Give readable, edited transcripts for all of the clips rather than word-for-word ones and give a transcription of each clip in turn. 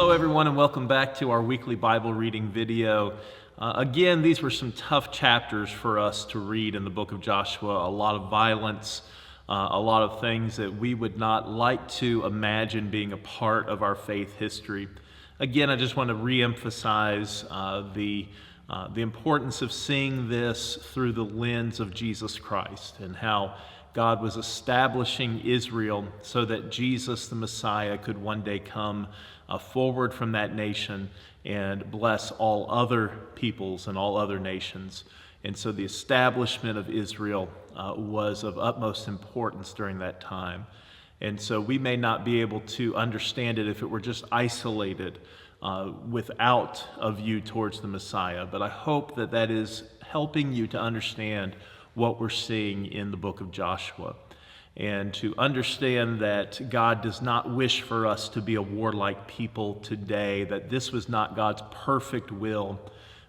Hello everyone and welcome back to our weekly Bible reading video. Again, these were some tough chapters for us to read in the book of Joshua. A lot of violence, a lot of things that we would not like to imagine being a part of our faith history. Again, I just want to reemphasize the importance of seeing this through the lens of Jesus Christ and how God was establishing Israel so that Jesus, the Messiah, could one day come forward from that nation and bless all other peoples and all other nations. And so the establishment of Israel was of utmost importance during that time. And so we may not be able to understand it if it were just isolated without a view towards the Messiah. But I hope that that is helping you to understand what we're seeing in the book of Joshua, and to understand that God does not wish for us to be a warlike people today, that this was not God's perfect will,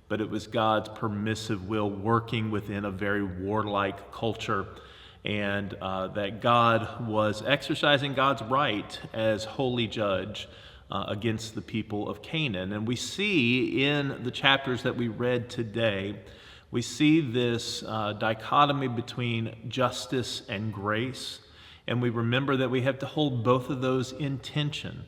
but it was God's permissive will working within a very warlike culture, and that God was exercising God's right as holy judge against the people of Canaan. And we see in the chapters that we read today, we see this dichotomy between justice and grace, and we remember that we have to hold both of those in tension,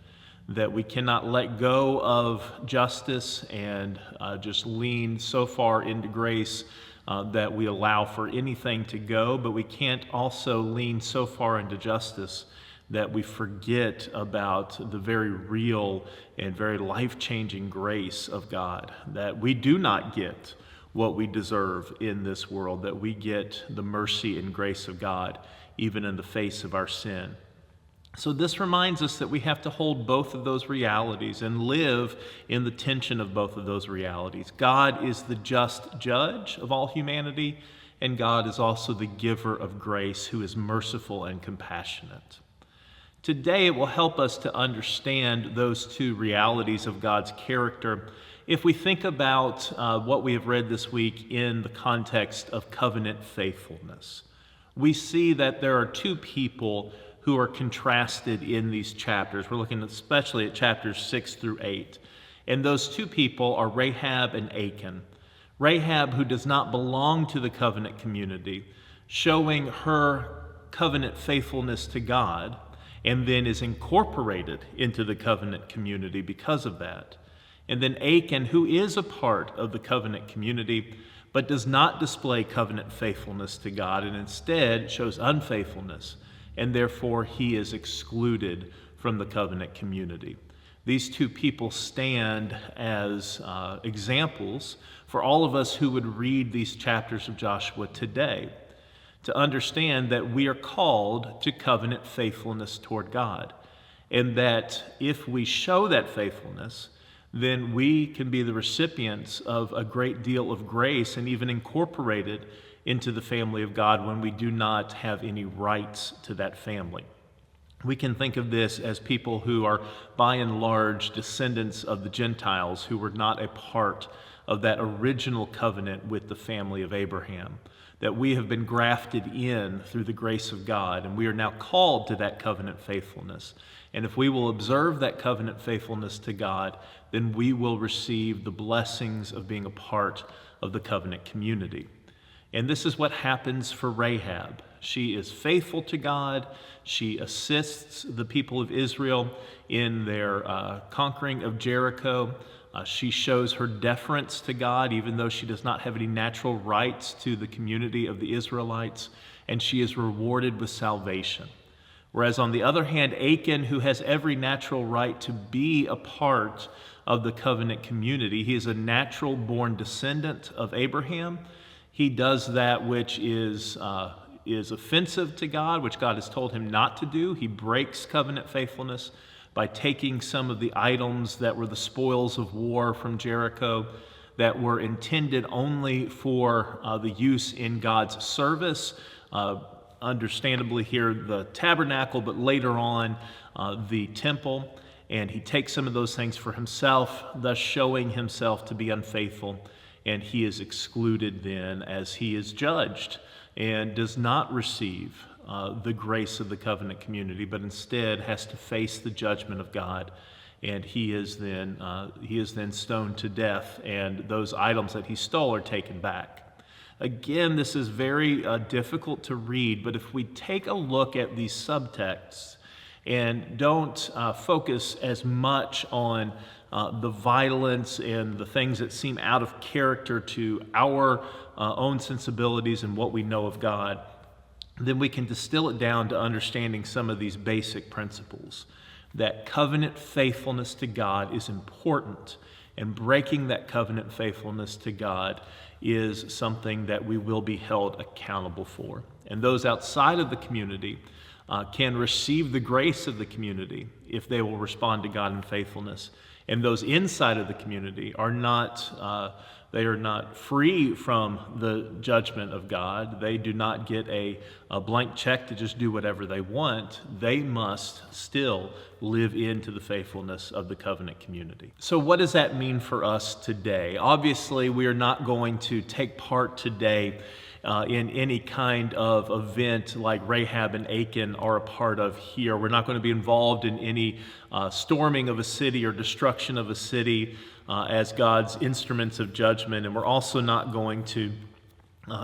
that we cannot let go of justice and just lean so far into grace that we allow for anything to go, but we can't also lean so far into justice that we forget about the very real and very life-changing grace of God, that we do not get what we deserve in this world, that we get the mercy and grace of God even in the face of our sin. So this reminds us that we have to hold both of those realities and live in the tension of both of those realities. God is the just judge of all humanity, and God is also the giver of grace who is merciful and compassionate. Today it will help us to understand those two realities of God's character if we think about what we have read this week in the context of covenant faithfulness. We see that there are two people who are contrasted in these chapters. We're looking especially at chapters 6 through 8. And those two people are Rahab and Achan. Rahab, who does not belong to the covenant community, showing her covenant faithfulness to God, and then is incorporated into the covenant community because of that. And then Achan, who is a part of the covenant community, but does not display covenant faithfulness to God, and instead shows unfaithfulness, and therefore he is excluded from the covenant community. These two people stand as examples for all of us who would read these chapters of Joshua today, to understand that we are called to covenant faithfulness toward God, and that if we show that faithfulness, then we can be the recipients of a great deal of grace and even incorporated into the family of God when we do not have any rights to that family. We can think of this as people who are by and large descendants of the Gentiles who were not a part of that original covenant with the family of Abraham, that we have been grafted in through the grace of God, and we are now called to that covenant faithfulness. And if we will observe that covenant faithfulness to God, then we will receive the blessings of being a part of the covenant community. And this is what happens for Rahab. She is faithful to God. She assists the people of Israel in their conquering of Jericho. She shows her deference to God, even though she does not have any natural rights to the community of the Israelites, and she is rewarded with salvation. Whereas on the other hand, Achan, who has every natural right to be a part of the covenant community, he is a natural-born descendant of Abraham. He does that which is offensive to God, which God has told him not to do. He breaks covenant faithfulness by taking some of the items that were the spoils of war from Jericho that were intended only for the use in God's service. Understandably here, the tabernacle, but later on, the temple. And he takes some of those things for himself, thus showing himself to be unfaithful. And he is excluded then as he is judged and does not receive the grace of the covenant community, but instead has to face the judgment of God and he is then stoned to death, and those items that he stole are taken back. Again, this is very difficult to read, but if we take a look at these subtexts and don't focus as much on the violence and the things that seem out of character to our own sensibilities and what we know of God, then we can distill it down to understanding some of these basic principles. That covenant faithfulness to God is important, and breaking that covenant faithfulness to God is something that we will be held accountable for. And those outside of the community can receive the grace of the community if they will respond to God in faithfulness. And those inside of the community are not free from the judgment of God. They do not get a blank check to just do whatever they want. They must still live into the faithfulness of the covenant community. So what does that mean for us today? Obviously, we are not going to take part today in any kind of event like Rahab and Achan are a part of here. We're not going to be involved in any storming of a city or destruction of a city as God's instruments of judgment. And we're also not going to,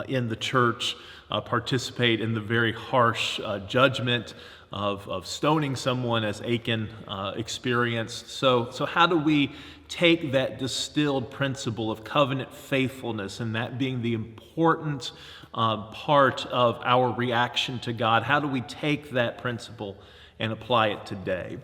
in the church, participate in the very harsh judgment of stoning someone as Achan experienced. So how do we take that distilled principle of covenant faithfulness, and that being the important part of our reaction to God, how do we take that principle and apply it today?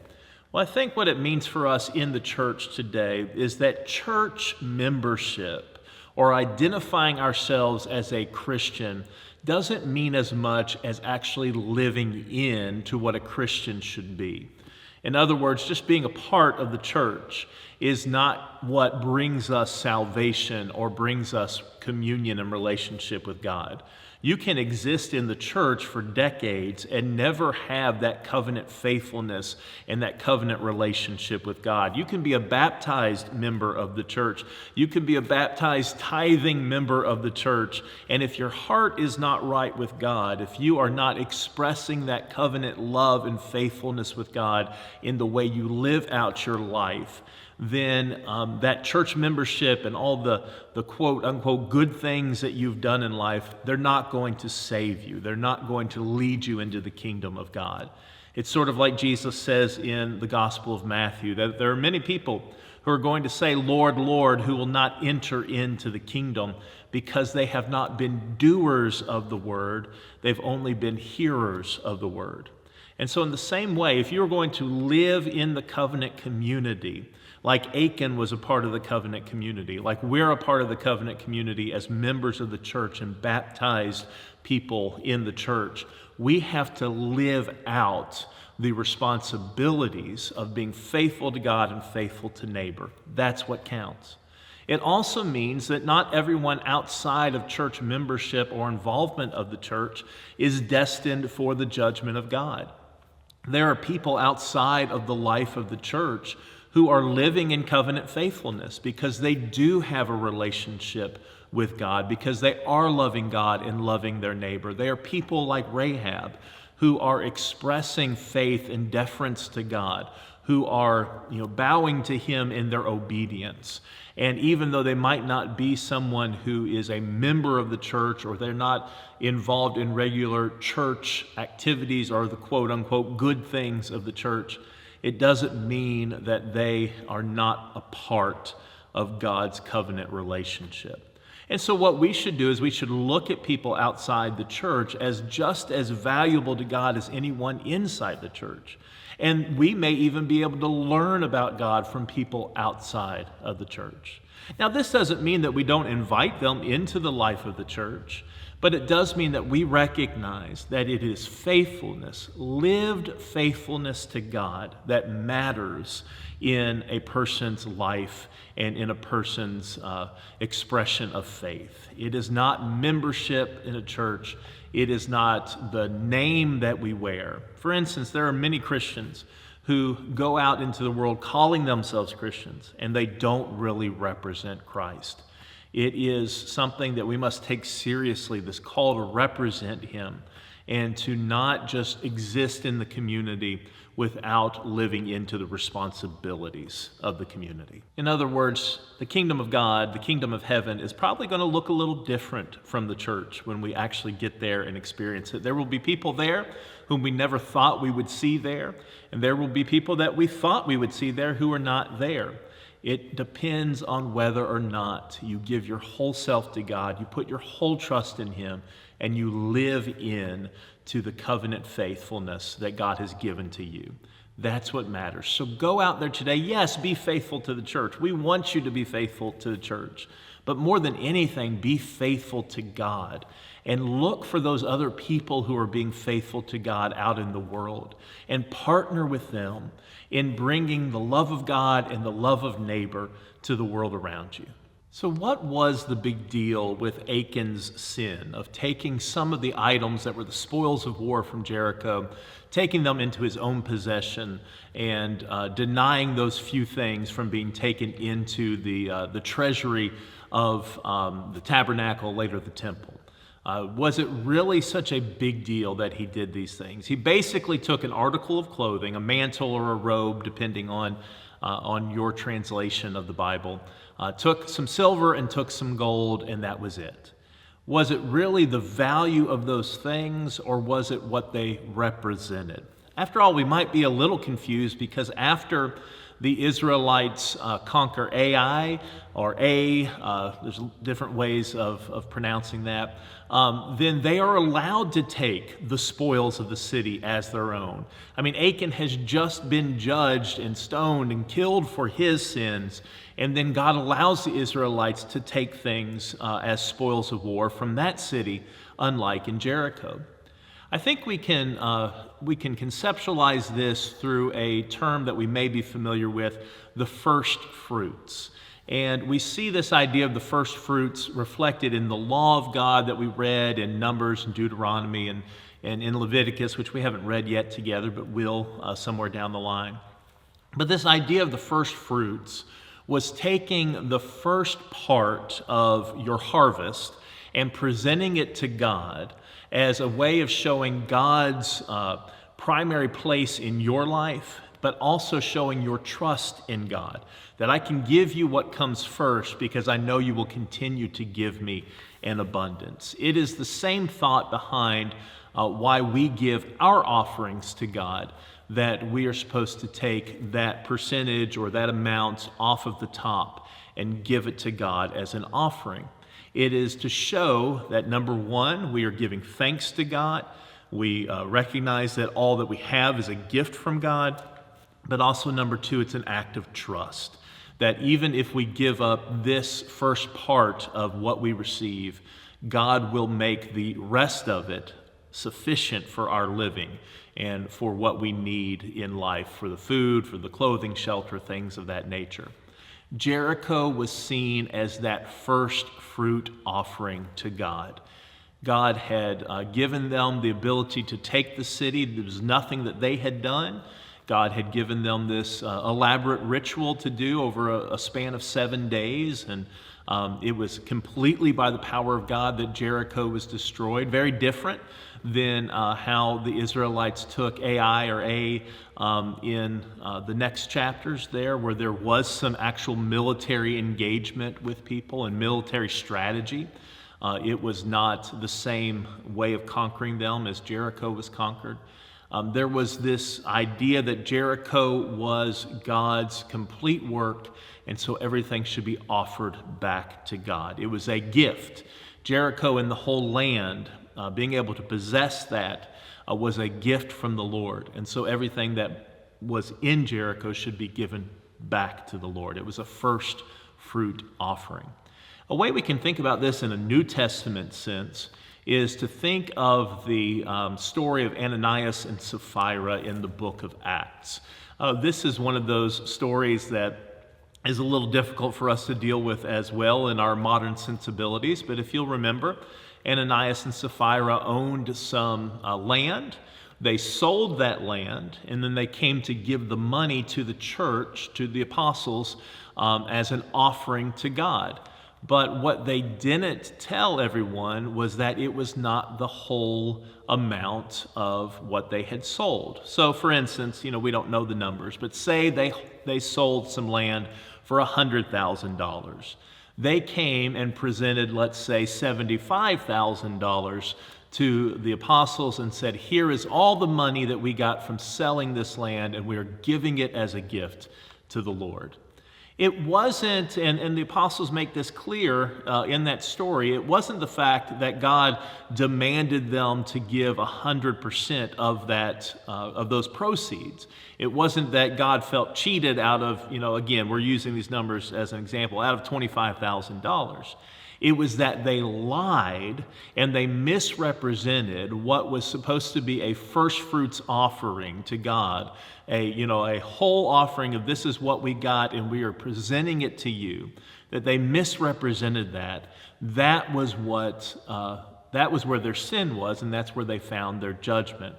Well, I think what it means for us in the church today is that church membership, or identifying ourselves as a Christian, doesn't mean as much as actually living into what a Christian should be. In other words, just being a part of the church is not what brings us salvation or brings us communion and relationship with God. You can exist in the church for decades and never have that covenant faithfulness and that covenant relationship with God. You can be a baptized member of the church. You can be a baptized tithing member of the church. And if your heart is not right with God, if you are not expressing that covenant love and faithfulness with God in the way you live out your life, then that church membership and all the quote-unquote good things that you've done in life, they're not going to save you. They're not going to lead you into the kingdom of God. It's sort of like Jesus says in the Gospel of Matthew, that there are many people who are going to say, Lord, Lord, who will not enter into the kingdom because they have not been doers of the word. They've only been hearers of the word. And so in the same way, if you're going to live in the covenant community, like Achan was a part of the covenant community, like we're a part of the covenant community as members of the church and baptized people in the church, we have to live out the responsibilities of being faithful to God and faithful to neighbor. That's what counts. It also means that not everyone outside of church membership or involvement of the church is destined for the judgment of God. There are people outside of the life of the church who are living in covenant faithfulness because they do have a relationship with God, because they are loving God and loving their neighbor. They are people like Rahab who are expressing faith and deference to God, who are bowing to Him in their obedience. And even though they might not be someone who is a member of the church, or they're not involved in regular church activities or the quote-unquote good things of the church, it doesn't mean that they are not a part of God's covenant relationship. And so what we should do is we should look at people outside the church as just as valuable to God as anyone inside the church. And we may even be able to learn about God from people outside of the church. Now, this doesn't mean that we don't invite them into the life of the church, but it does mean that we recognize that it is faithfulness, lived faithfulness to God, that matters in a person's life and in a person's expression of faith. It is not membership in a church. It is not the name that we wear. For instance, there are many Christians who go out into the world calling themselves Christians, and they don't really represent Christ. It is something that we must take seriously, this call to represent Him and to not just exist in the community without living into the responsibilities of the community. In other words, the kingdom of God, the kingdom of heaven, is probably going to look a little different from the church when we actually get there and experience it. There will be people there whom we never thought we would see there, and there will be people that we thought we would see there who are not there. It depends on whether or not you give your whole self to God, you put your whole trust in Him, and you live in to the covenant faithfulness that God has given to you. That's what matters. So go out there today. Yes, be faithful to the church. We want you to be faithful to the church. But more than anything, be faithful to God. And look for those other people who are being faithful to God out in the world. And partner with them in bringing the love of God and the love of neighbor to the world around you. So what was the big deal with Achan's sin of taking some of the items that were the spoils of war from Jericho, taking them into his own possession, and denying those few things from being taken into the treasury of the tabernacle, later the temple? Was it really such a big deal that he did these things? He basically took an article of clothing, a mantle or a robe, depending on your translation of the Bible, took some silver and took some gold, and that was it. Was it really the value of those things, or was it what they represented? After all, we might be a little confused because after the Israelites conquer Ai, or there's different ways of pronouncing that, then they are allowed to take the spoils of the city as their own. I mean, Achan has just been judged and stoned and killed for his sins, and then God allows the Israelites to take things as spoils of war from that city, unlike in Jericho. I think we can conceptualize this through a term that we may be familiar with, the first fruits. And we see this idea of the first fruits reflected in the law of God that we read in Numbers and Deuteronomy and in Leviticus, which we haven't read yet together, but will somewhere down the line. But this idea of the first fruits was taking the first part of your harvest and presenting it to God as a way of showing God's primary place in your life, but also showing your trust in God, that I can give you what comes first because I know you will continue to give me an abundance. It is the same thought behind why we give our offerings to God, that we are supposed to take that percentage or that amount off of the top and give it to God as an offering. It is to show that, number one, we are giving thanks to God. We recognize that all that we have is a gift from God. But also, number two, it's an act of trust. That even if we give up this first part of what we receive, God will make the rest of it sufficient for our living and for what we need in life, for the food, for the clothing, shelter, things of that nature. Jericho was seen as that first fruit offering to God. God had given them the ability to take the city. There was nothing that they had done. God had given them this elaborate ritual to do over a span of 7 days, and it was completely by the power of God that Jericho was destroyed. Very different than how the Israelites took Ai in the next chapters there, where there was some actual military engagement with people and military strategy. It was not the same way of conquering them as Jericho was conquered. There was this idea that Jericho was God's complete work, and so everything should be offered back to God. It was a gift. Jericho and the whole land, being able to possess that, was a gift from the Lord. And so everything that was in Jericho should be given back to the Lord. It was a first fruit offering. A way we can think about this in a New Testament sense is to think of the story of Ananias and Sapphira in the book of Acts. This is one of those stories that is a little difficult for us to deal with as well in our modern sensibilities, but if you'll remember, Ananias and Sapphira owned some land. They sold that land, and then they came to give the money to the church, to the apostles, as an offering to God. But what they didn't tell everyone was that it was not the whole amount of what they had sold. So for instance, we don't know the numbers, but say they sold some land for $100,000. They came and presented, let's say, $75,000 to the apostles and said, here is all the money that we got from selling this land, and we are giving it as a gift to the Lord. It wasn't, and the apostles make this clear in that story, it wasn't the fact that God demanded them to give 100% of those proceeds. It wasn't that God felt cheated out of, again, we're using these numbers as an example, out of $25,000. It was that they lied and they misrepresented what was supposed to be a first fruits offering to God, a whole offering of this is what we got and we are presenting it to you. That they misrepresented that. That was where their sin was, and that's where they found their judgment.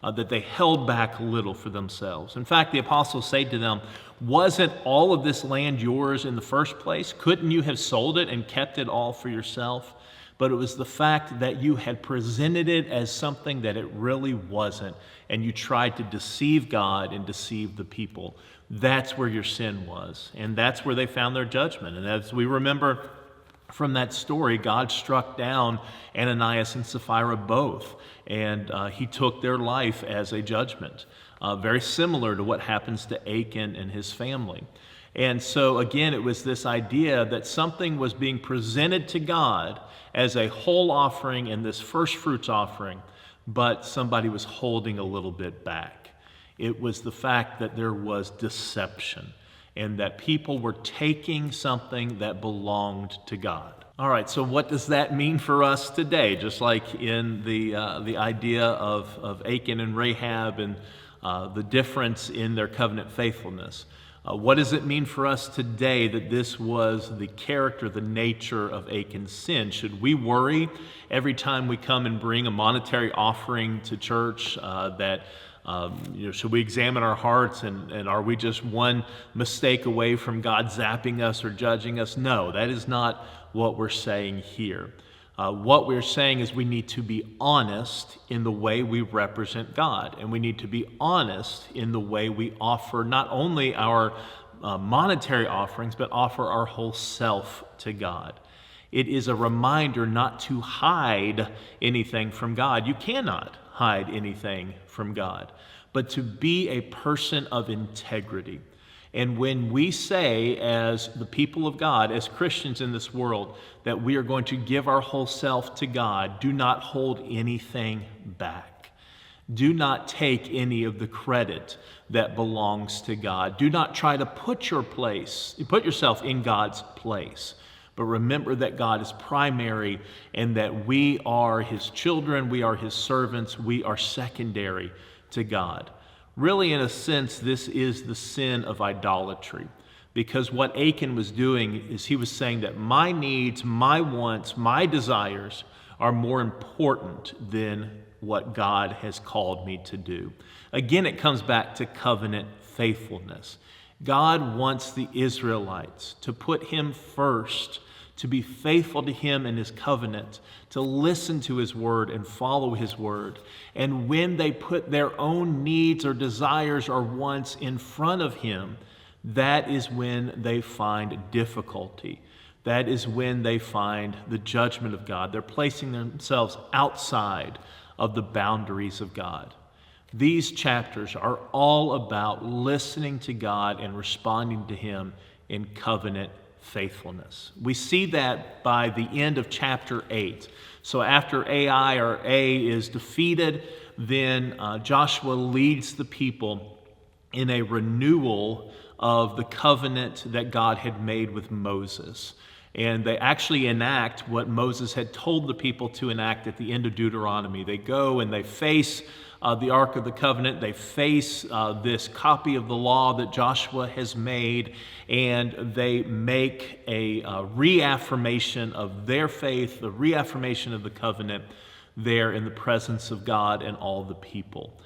That they held back little for themselves. In fact, the apostles say to them, wasn't all of this land yours in the first place? Couldn't you have sold it and kept it all for yourself? But it was the fact that you had presented it as something that it really wasn't, and you tried to deceive God and deceive the people. That's where your sin was, and that's where they found their judgment. And as we remember from that story, God struck down Ananias and Sapphira both, and he took their life as a judgment, very similar to what happens to Achan and his family. And so again, it was this idea that something was being presented to God as a whole offering and this first fruits offering, but somebody was holding a little bit back. It was the fact that there was deception and that people were taking something that belonged to God. All right, so what does that mean for us today? Just like in the idea of Achan and Rahab and the difference in their covenant faithfulness. What does it mean for us today that this was the character, the nature of Achan's sin? Should we worry every time we come and bring a monetary offering to church should we examine our hearts and are we just one mistake away from God zapping us or judging us? No, that is not what we're saying here. What we're saying is we need to be honest in the way we represent God, and we need to be honest in the way we offer not only our monetary offerings, but offer our whole self to God. It is a reminder not to hide anything from God. You cannot hide anything from God, but to be a person of integrity. And when we say, as the people of God, as Christians in this world, that we are going to give our whole self to God, do not hold anything back. Do not take any of the credit that belongs to God. Do not try to put yourself in God's place. But remember that God is primary and that we are His children, we are His servants, we are secondary to God. Really, in a sense, this is the sin of idolatry, because what Achan was doing is he was saying that my needs, my wants, my desires are more important than what God has called me to do. Again, it comes back to covenant faithfulness. God wants the Israelites to put Him first, to be faithful to Him and His covenant, to listen to His word and follow His word. And when they put their own needs or desires or wants in front of Him, that is when they find difficulty. That is when they find the judgment of God. They're placing themselves outside of the boundaries of God. These chapters are all about listening to God and responding to Him in covenant faithfulness. We see that by the end of chapter 8. So after Ai or A is defeated, then Joshua leads the people in a renewal of the covenant that God had made with Moses. And they actually enact what Moses had told the people to enact at the end of Deuteronomy. They go and they face the Ark of the Covenant. They face this copy of the law that Joshua has made, and they make a reaffirmation of their faith, the reaffirmation of the covenant there in the presence of God and all the people.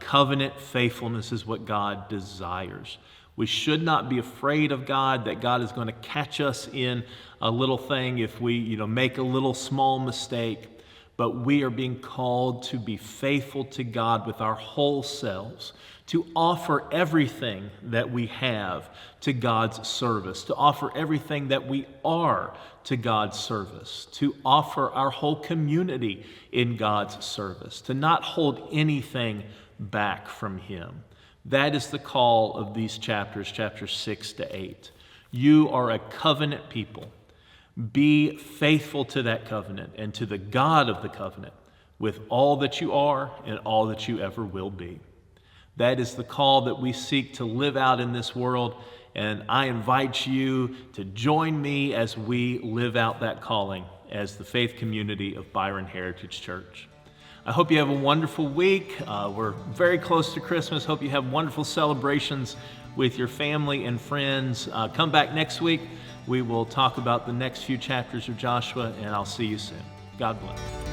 Covenant faithfulness is what God desires. We should not be afraid of God, that God is going to catch us in a little thing if we, make a little small mistake. But we are being called to be faithful to God with our whole selves, to offer everything that we have to God's service, to offer everything that we are to God's service, to offer our whole community in God's service, to not hold anything back from Him. That is the call of these chapters 6 to 8. You are a covenant people. Be faithful to that covenant and to the God of the covenant with all that you are and all that you ever will be. That is the call that we seek to live out in this world, and I invite you to join me as we live out that calling as the faith community of Byron Heritage Church. I hope you have a wonderful week. We're very close to Christmas. Hope you have wonderful celebrations with your family and friends. Come back next week. We will talk about the next few chapters of Joshua, and I'll see you soon. God bless.